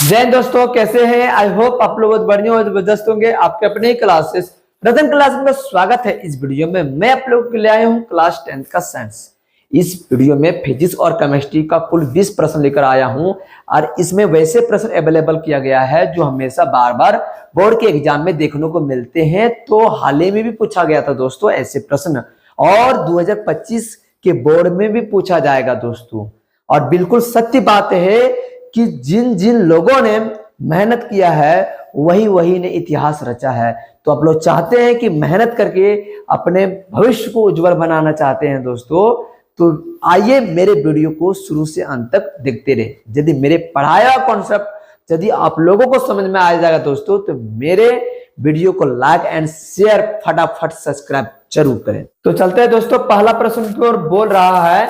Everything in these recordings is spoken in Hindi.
जय हिंद दोस्तों, कैसे हैं? आई होप आप लोग बहुत बढ़िया और जबरदस्त होंगे। आपके अपने ही क्लासेस रतन क्लास में स्वागत है। इस वीडियो में मैं आप लोगों के लिए आया हूं क्लास 10 का साइंस। इस वीडियो में फिजिक्स और केमिस्ट्री का कुल 20 प्रश्न लेकर आया हूं और इसमें वैसे प्रश्न अवेलेबल किया गया है जो हमेशा बार बार बोर्ड के एग्जाम में देखने को मिलते हैं। तो हाल ही में भी पूछा गया था दोस्तों ऐसे प्रश्न, और 2025 के बोर्ड में भी पूछा जाएगा दोस्तों। और बिल्कुल सत्य बात है कि जिन जिन लोगों ने मेहनत किया है वही वही ने इतिहास रचा है। तो आप लोग चाहते हैं कि मेहनत करके अपने भविष्य को उज्जवल बनाना चाहते हैं दोस्तों, तो आइए मेरे वीडियो को शुरू से अंत तक देखते रहे। यदि मेरे पढ़ाया कॉन्सेप्ट यदि आप लोगों को समझ में आ जाएगा दोस्तों, तो मेरे वीडियो को लाइक एंड शेयर, फटाफट सब्सक्राइब जरूर करें। तो चलते हैं दोस्तों, पहला प्रश्न की ओर बोल रहा है,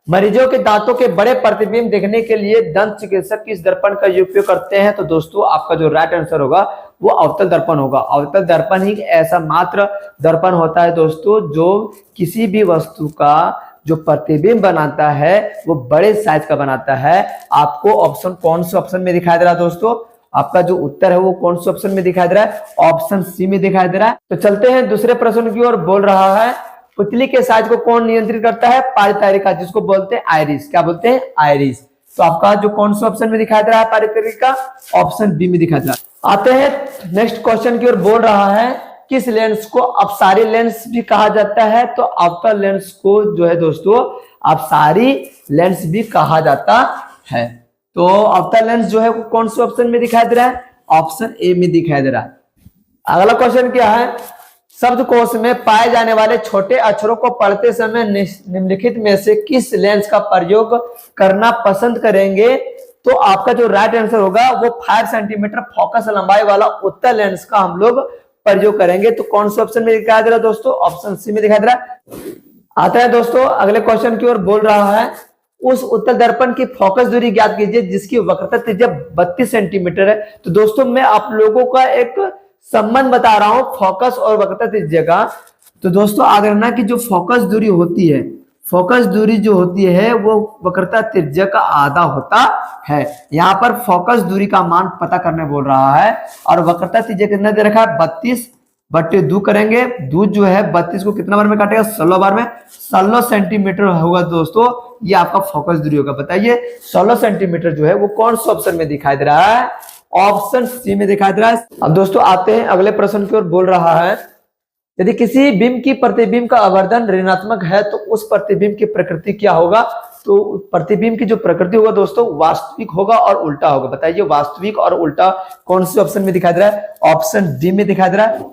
मरीजों के दांतों के बड़े प्रतिबिंब देखने के लिए दंत चिकित्सक किस दर्पण का उपयोग करते हैं? तो दोस्तों आपका जो राइट आंसर होगा वो अवतल दर्पण होगा। अवतल दर्पण ही ऐसा मात्र दर्पण होता है दोस्तों जो किसी भी वस्तु का जो प्रतिबिंब बनाता है वो बड़े साइज का बनाता है। आपको ऑप्शन कौन से ऑप्शन में दिखाई दे रहा है दोस्तों? आपका जो उत्तर है वो कौन से ऑप्शन में दिखाई दे रहा है? ऑप्शन सी में दिखाई दे रहा है। तो चलते हैं दूसरे प्रश्न की ओर। बोल रहा है, पुतली के साइज को कौन नियंत्रित करता है? पारितरिका, जिसको बोलते हैं आइरिस। क्या बोलते हैं? आइरिस। तो आपका जो कौन सा ऑप्शन में दिखाई दे रहा है पारितरिका? ऑप्शन बी में दिखाई दे रहा है। आते हैं नेक्स्ट क्वेश्चन की ओर। बोल रहा है, किस लेंस को अपसारी लेंस भी कहा जाता है? तो अवतल लेंस को जो है दोस्तों अपसारी लेंस भी कहा जाता है। तो अवतल लेंस जो है वो कौन से ऑप्शन में दिखाई दे रहा है? ऑप्शन ए में दिखाई दे रहा है। अगला क्वेश्चन क्या है, शब्दकोश में पाए जाने वाले छोटे अक्षरों को पढ़ते समय निम्नलिखित में से किस लेंस का प्रयोग करना पसंद करेंगे? तो आपका जो राइट आंसर होगा वो 5 सेंटीमीटर फोकस लंबाई वाला उत्तल लेंस का हम लोग प्रयोग करेंगे। तो कौन से ऑप्शन में दिखाई दे रहा है दोस्तों? ऑप्शन सी में दिखाई दे रहा है। आता है दोस्तों अगले क्वेश्चन की ओर। बोल रहा है, उस उत्तल दर्पण की फोकस दूरी ज्ञात कीजिए जिसकी वक्रता त्रिज्या 32 सेंटीमीटर है। तो दोस्तों मैं आप लोगों का एक संबंध बता रहा हूं फोकस और वक्रता त्रिज्या का। तो दोस्तों याद रखना कि जो फोकस दूरी होती है, फोकस दूरी जो होती है वो वक्रता त्रिज्या का आधा होता है। यहाँ पर फोकस दूरी का मान पता करने बोल रहा है और वक्रता त्रिज्या कितना दे रखा है? 32/2 करेंगे। 2 जो है 32 को कितना बार में काटेगा? 16 बार में। 16 सेंटीमीटर होगा दोस्तों, ये आपका फोकस दूरी होगा। बताइए 16 सेंटीमीटर जो है वो कौन सा ऑप्शन में दिखाई दे रहा है? ऑप्शन सी में दिखाई दे रहा है। अब दोस्तों आते हैं अगले प्रश्न की ओर। बोल रहा है, यदि किसी बिंब की प्रतिबिंब का आवर्धन ऋणात्मक है तो उस प्रतिबिंब की प्रकृति क्या होगा? तो प्रतिबिंब की जो प्रकृति होगा दोस्तों वास्तविक होगा और उल्टा होगा। बताइए वास्तविक और उल्टा कौन से ऑप्शन में दिखाई दे रहा है? ऑप्शन डी में दिखाई दे रहा है।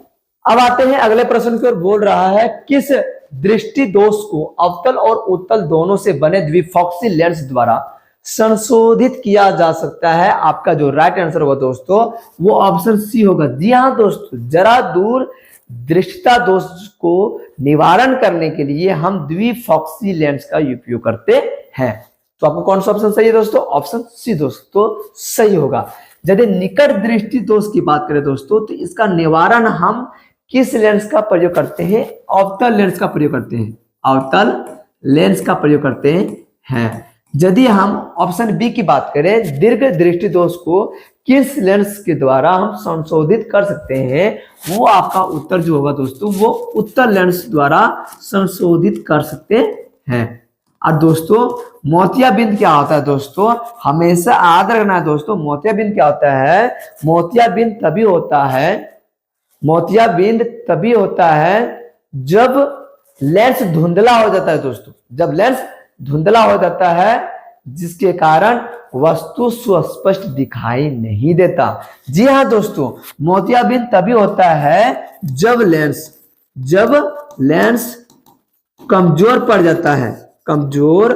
अब आते हैं अगले प्रश्न की ओर। बोल रहा है, किस दृष्टि दोष को अवतल और उत्तल दोनों से बने द्विफॉक्सी लेंस द्वारा संशोधित किया जा सकता है? आपका जो राइट आंसर होगा दोस्तों वो ऑप्शन सी होगा। जी हाँ दोस्तों, जरा दूर दृष्टिता दोष को निवारण करने के लिए हम द्विफॉक्सी लेंस का उपयोग करते हैं। तो आपको कौन सा ऑप्शन सही है दोस्तों? ऑप्शन सी दोस्तों सही होगा। यदि निकट दृष्टि दोष की बात करें दोस्तों तो इसका निवारण हम किस लेंस का प्रयोग करते हैं? अवतल लेंस का प्रयोग करते हैं। अवतल लेंस का प्रयोग करते हैं। यदि हम ऑप्शन बी की बात करें, दीर्घ दृष्टि दोष को किस लेंस के द्वारा हम संशोधित कर सकते हैं? वो आपका उत्तर जो होगा दोस्तों वो उत्तल लेंस द्वारा संशोधित कर सकते हैं। और दोस्तों मोतियाबिंद क्या होता है दोस्तों? हमेशा याद रखना है दोस्तों, मोतियाबिंद क्या होता है? मोतियाबिंद तभी होता है, मोतियाबिंद तभी होता है जब लेंस धुंधला हो जाता है दोस्तों। जब लेंस धुंधला हो जाता है जिसके कारण वस्तु सुस्पष्ट दिखाई नहीं देता। जी हाँ दोस्तों, मोतियाबिंद तभी होता है जब लेंस कमजोर पड़ जाता है, कमजोर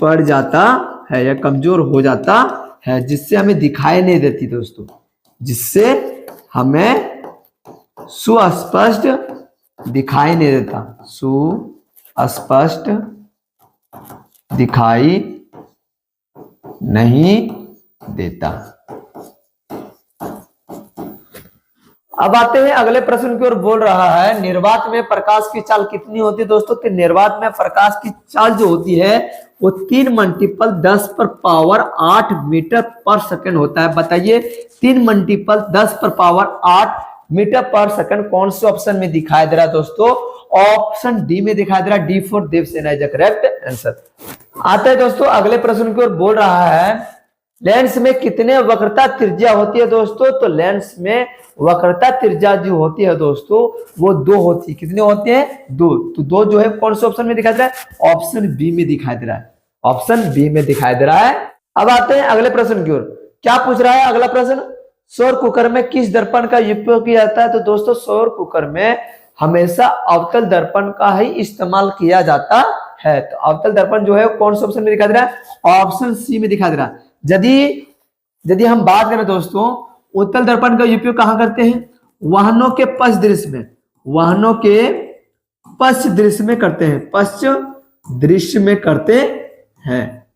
पड़ जाता है या कमजोर हो जाता है, जिससे हमें दिखाई नहीं देती दोस्तों, जिससे हमें सुस्पष्ट दिखाई नहीं देता, सुस्पष्ट दिखाई नहीं देता। अब आते हैं अगले प्रश्न की ओर। बोल रहा है निर्वात में प्रकाश की चाल कितनी होती है दोस्तों? तो निर्वात में प्रकाश की चाल जो होती है वो 3 मल्टीपल 10 पर पावर 8 मीटर पर सेकंड होता है। बताइए 3 मल्टीपल 10 पर पावर 8 मीटर पर सेकंड कौन से ऑप्शन में दिखाई दे रहा है दोस्तों? ऑप्शन डी में दिखाई दे रहा है। D for Devsena is the correct answer. आते हैं दोस्तों अगले प्रश्न की ओर। बोल रहा है लेंस में कितने वक्रता त्रिज्या होती है दोस्तों? तो लेंस में वक्रता त्रिज्या जो होती है दोस्तों वो 2 होती है। कितने होते हैं? 2। तो 2 जो है कौन से ऑप्शन में दिखाई दे रहा है? ऑप्शन बी में दिखाई दे रहा है। ऑप्शन बी में दिखाई दे रहा है। अब आते हैं अगले प्रश्न की ओर। क्या पूछ रहा है अगला प्रश्न? सौर कुकर में किस दर्पण का उपयोग किया जाता है? तो दोस्तों सौर कुकर में हमेशा अवतल दर्पण का ही इस्तेमाल किया जाता है। तो अवतल दर्पण जो है कौन से ऑप्शन में दिखाई दे रहा है? ऑप्शन सी में दिखाई दे रहा है। यदि हम बात करें दोस्तों उत्तल दर्पण का उपयोग कहां करते हैं? वाहनों के पश्च दृश्य में, वाहनों के पश्च दृश्य में करते हैं, पश्च दृश्य में करते हैं।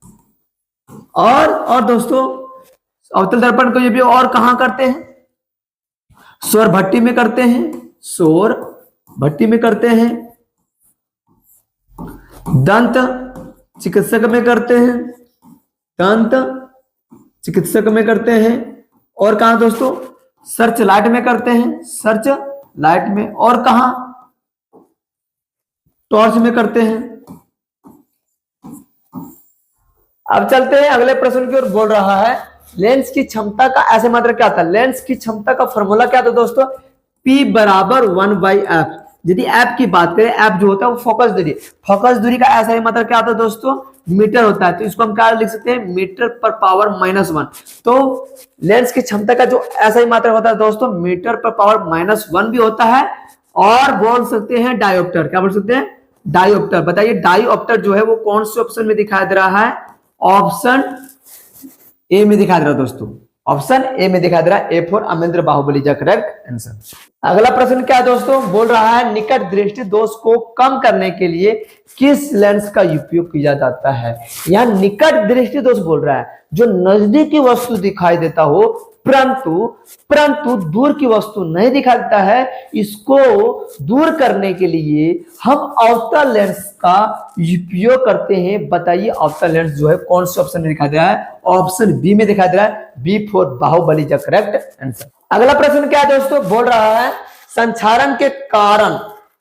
और दोस्तों अवतल दर्पण का उपयोग और कहां करते हैं? सौर भट्टी में करते हैं, सौर भट्टी में करते हैं, दंत चिकित्सक में करते हैं, दंत चिकित्सक में करते हैं। और कहा दोस्तों? सर्च लाइट में करते हैं, सर्च लाइट में। और कहा? टॉर्च में करते हैं। अब चलते हैं अगले प्रश्न की ओर। बोल रहा है लेंस की क्षमता का ऐसे मात्रा क्या था? लेंस की क्षमता का फॉर्मूला क्या था दोस्तों? P बराबर 1/f। यदि f की बात करें, f जो होता है वो फोकस दूरी, फोकस दूरी का ऐसा ही मतलब क्या होता है दोस्तों? मीटर होता है। तो इसको हम क्या लिख सकते हैं? मीटर पर पावर -1। तो लेंस की क्षमता का जो ऐसा ही मात्रा होता है दोस्तों मीटर पर पावर -1 भी होता है। और बोल सकते हैं डायोप्टर। क्या बोल सकते हैं? डायोप्टर। बताइए डायोप्टर जो है वो कौन से ऑप्शन में दिखाई दे रहा है? ऑप्शन ए में दिखाई दे रहा है दोस्तों। ऑप्शन ए में दिखाई दे रहा है। ए फॉर अमरेंद्र बाहुबली का करेक्ट आंसर। अगला प्रश्न क्या है दोस्तों? बोल रहा है निकट दृष्टि दोष को कम करने के लिए किस लेंस का उपयोग किया जाता है? यहां निकट दृष्टि दोष बोल रहा है जो नजदीकी वस्तु दिखाई देता हो परंतु दूर की वस्तु नहीं दिखाई देता है, इसको दूर करने के लिए हम अवतल लेंस का उपयोग करते हैं। बताइए अवतल लेंस जो है कौन से ऑप्शन में दिखाई दे रहा है? ऑप्शन बी में दिखाई दे रहा है। बी फॉर बाहुबली का करेक्ट आंसर। अगला प्रश्न क्या है दोस्तों? बोल रहा है संक्षारण के कारण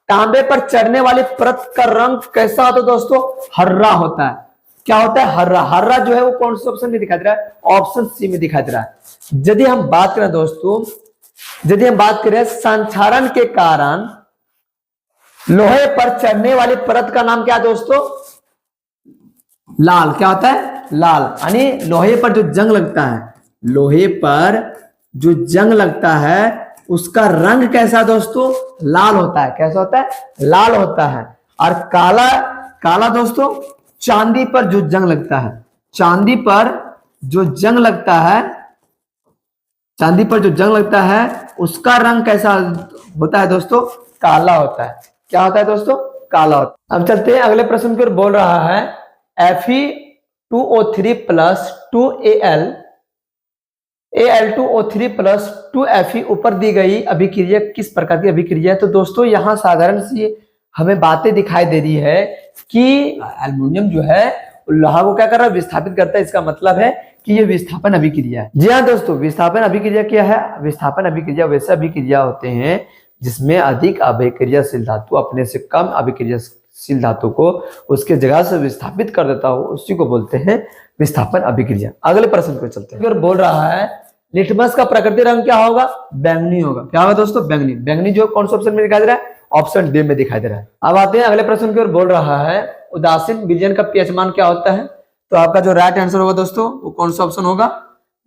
तांबे पर चढ़ने वाली परत का रंग कैसा होता है दोस्तों? हर्रा होता है। क्या होता है? हर्रा। हर्रा जो है वो कौन से ऑप्शन में दिखाई दे रहा है? ऑप्शन सी में दिखाई दे रहा है। यदि हम बात करें दोस्तों, यदि हम बात करें संक्षारण के कारण लोहे पर चढ़ने वाली परत का नाम क्या है दोस्तों? लाल। क्या होता है? लाल। यानी लोहे पर जो जंग लगता है, लोहे पर जो जंग लगता है उसका रंग कैसा दोस्तों? लाल होता है। कैसा होता है? लाल होता है। और काला, काला दोस्तों चांदी पर जो जंग लगता है, चांदी पर जो जंग लगता है, चांदी पर जो जंग लगता है उसका रंग कैसा होता है दोस्तों? काला होता है। क्या होता है दोस्तों? काला होता है। अब चलते हैं अगले प्रश्न की ओर। बोल रहा है Fe2O3 plus 2Al Al2O3 plus 2Fe ऊपर दी गई अभिक्रिया किस प्रकार की अभिक्रिया है? तो दोस्तों यहां साधारण सी हमें बातें दिखाई दे रही है कि एल्युमिनियम जो है लोहा को क्या कर रहा है? विस्थापित करता है। इसका मतलब है कि ये विस्थापन अभिक्रिया है। जी हाँ दोस्तों, विस्थापन अभिक्रिया क्या है? विस्थापन अभिक्रिया वैसे अभिक्रिया होते हैं जिसमें अधिक अभिक्रियाशील धातु अपने से कम अभिक्रियाशील धातु को उसके जगह से विस्थापित कर देता हो, उसी को बोलते हैं विस्थापन अभिक्रिया। अगले प्रश्न को चलते हैं। अगर बोल रहा है लिटमस का प्राकृतिक रंग क्या होगा? बैंगनी होगा। क्या होगा दोस्तों? बैंगनी। बैंगनी जो कौन से ऑप्शन में दिखाई दे रहा है? ऑप्शन डी में दिखाई दे रहा है। अब आते हैं अगले प्रश्न की ओर। बोल रहा है उदासीन विलयन का पीएच मान क्या होता है? तो आपका जो राइट आंसर होगा दोस्तों वो कौन सा ऑप्शन होगा?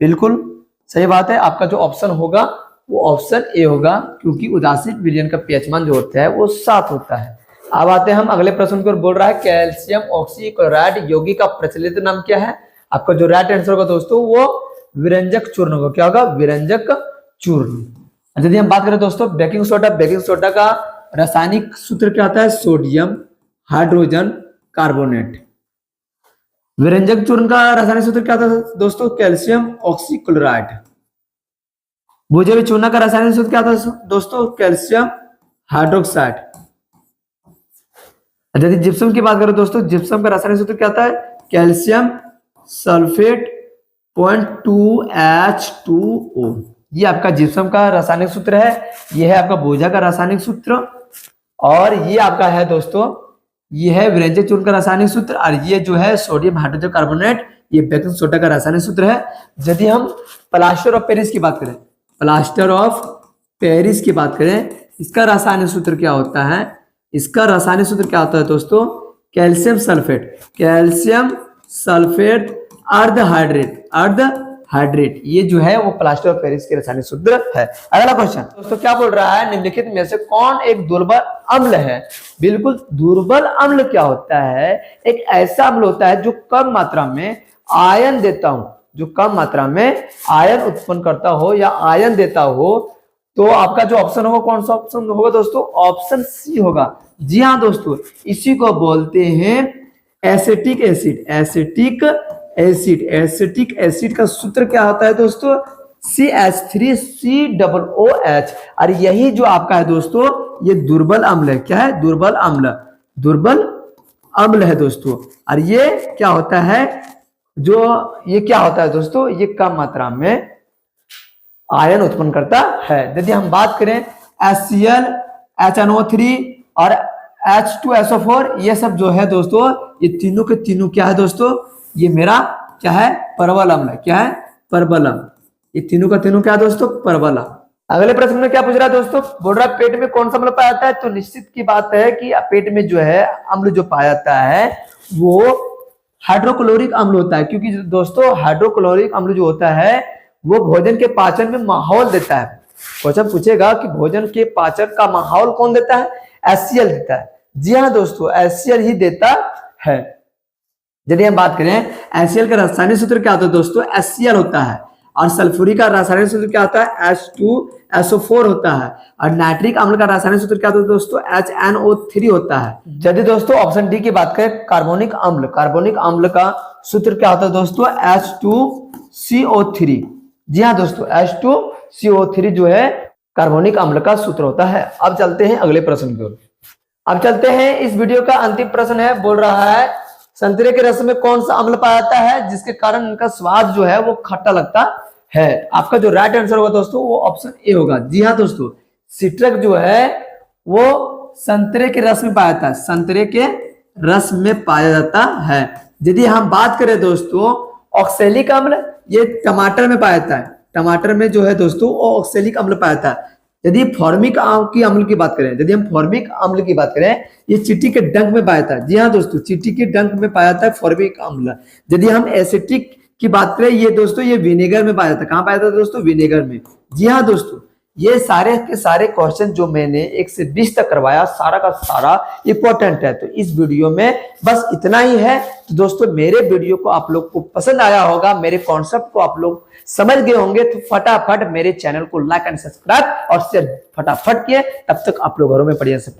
बिल्कुल सही बात है। आपका जो ऑप्शन होगा वो ऑप्शन ए होगा, क्योंकि उदासीन विलयन का पीएच मान जो होता है वो 7 होता है। अब आते हैं हम अगले प्रश्न की ओर। बोल रहा है कैल्शियम ऑक्सीक्लोराइड यौगिक का प्रचलित नाम क्या है? आपका जो राइट आंसर होगा दोस्तों वो विरंजक चूर्ण होगा। क्या होगा? विरंजक चूर्ण। यदि हम बात करें दोस्तों बेकिंग सोडा, बेकिंग सोडा का रासायनिक सूत्र क्या होता है? Sodium hydrogen carbonate. विरंजक चूर्ण का रासायनिक सूत्र क्या था दोस्तों? Calcium oxychloride. भुजबी चूना का रासायनिक सूत्र क्या था दोस्तों? Calcium hydroxide. यदि जिप्सम की बात करें दोस्तों, जिप्सम का रासायनिक सूत्र क्या था? Calcium sulphate 0.2H2O। ये आपका जिप्सम का रासायनिक सूत्र है। ये है आपका भुजा का रासायनिक सूत्र, और ये आपका है दोस्तों, ये है विरंजक चूर्ण का रासायनिक सूत्र, और ये जो है सोडियम हाइड्रोजन कार्बोनेट, ये बेकिंग सोडा का रासायनिक सूत्र है। यदि हम प्लास्टर ऑफ पेरिस की बात करें, प्लास्टर ऑफ पेरिस की बात करें, इसका रासायनिक सूत्र क्या होता है? इसका रासायनिक सूत्र क्या होता है दोस्तों? कैल्शियम सल्फेट, कैल्शियम सल्फेट अर्धहाइड्रेट, ये जो है वो प्लास्टर ऑफ पेरिस के रासायनिक सूत्र है। अगला क्वेश्चन दोस्तों क्या बोल रहा है? निम्नलिखित में से कौन एक दुर्बल अम्ल है? बिल्कुल, दुर्बल अम्ल क्या होता है? एक ऐसा अम्ल होता है जो कम मात्रा में आयन देता हो, जो कम मात्रा में आयन उत्पन्न करता हो या आयन देता हो। तो आपका जो ऑप्शन होगा, कौन सा ऑप्शन होगा दोस्तों? ऑप्शन सी होगा। जी हाँ दोस्तों, इसी को बोलते हैं एसिटिक एसिड। एसिटिक एसिड का सूत्र क्या होता है दोस्तों? CH3COOH। और यही जो आपका है दोस्तों, ये दुर्बल अम्ल है। क्या है? दुर्बल अम्ल है दोस्तों। और ये क्या होता है? ये क्या होता है दोस्तों? ये कम मात्रा में आयन उत्पन्न करता है। यदि हम बात करें HCl, HNO3 और H2SO4, ये सब जो है दोस्तों, ये तीनों के तीनों क्या है दोस्तों? ये मेरा क्या है? परवल अम्ल है। क्या है? परवल अम्ल। ये तीनों का तीनों क्या है दोस्तों? परवल अम्ल। अगले प्रश्न में क्या पूछ रहा है दोस्तों? बोल रहा है पेट में कौन सा अम्ल पाया जाता है? तो निश्चित की बात है कि पेट में जो है अम्ल जो पाया जाता है वो हाइड्रोक्लोरिक अम्ल होता है। क्योंकि दोस्तों हाइड्रोक्लोरिक अम्ल जो होता है वो भोजन के पाचन में माहौल देता है। क्वेश्चन पूछेगा कि भोजन के पाचन का माहौल कौन देता है? HCl देता है। जी हाँ दोस्तों, HCl ही देता है। यदि हम बात करें HCl का रासायनिक सूत्र क्या होता है दोस्तों? HCl होता है। और सल्फ्यूरिक का रासायनिक सूत्र क्या होता है? H2SO4 होता है। और नाइट्रिक अम्ल का रासायनिक सूत्र क्या होता है दोस्तों? HNO3 होता है। यदि दोस्तों ऑप्शन डी की बात करें, कार्बोनिक अम्ल का सूत्र क्या होता है दोस्तों? H2CO3। जी हाँ दोस्तों, H2CO3 जो है कार्बोनिक अम्ल का सूत्र होता है। अब चलते हैं अगले प्रश्न की ओर। अब चलते हैं, इस वीडियो का अंतिम प्रश्न है। बोल रहा है संतरे के रस में कौन सा अम्ल पाया जाता है जिसके कारण इनका स्वाद जो है वो खट्टा लगता है? आपका जो राइट आंसर होगा दोस्तों वो ऑप्शन ए होगा। जी हाँ दोस्तों, सिट्रक जो है वो संतरे के रस में पाया जाता है। संतरे के रस में पाया जाता है। यदि हम बात करें दोस्तों ऑक्सैलिक अम्ल, ये टमाटर में पाया जाता है। टमाटर में जो है दोस्तों वो ऑक्सैलिक अम्ल पाया जाता है। यदि फॉर्मिक अम्ल की बात करें, यदि हम फॉर्मिक अम्ल की बात करें, ये चींटी के डंक में पाया जाता है। जी हाँ दोस्तों, चींटी के डंक में पाया जाता है फॉर्मिक अम्ल। यदि हम एसिटिक की बात करें, ये दोस्तों ये विनेगर में पाया जाता है। कहाँ पाया जाता है दोस्तों? विनेगर में। जी हाँ दोस्तों, ये सारे के सारे क्वेश्चन जो मैंने 1 से 20 तक करवाया, सारा का सारा इंपॉर्टेंट है। तो इस वीडियो में बस इतना ही है। तो दोस्तों मेरे वीडियो को आप लोग को पसंद आया होगा, मेरे कॉन्सेप्ट को आप लोग समझ गए होंगे। तो फटाफट मेरे चैनल को लाइक एंड सब्सक्राइब और शेयर फटाफट किए। तब तक आप लोग घरों में बढ़िया से पढ़े।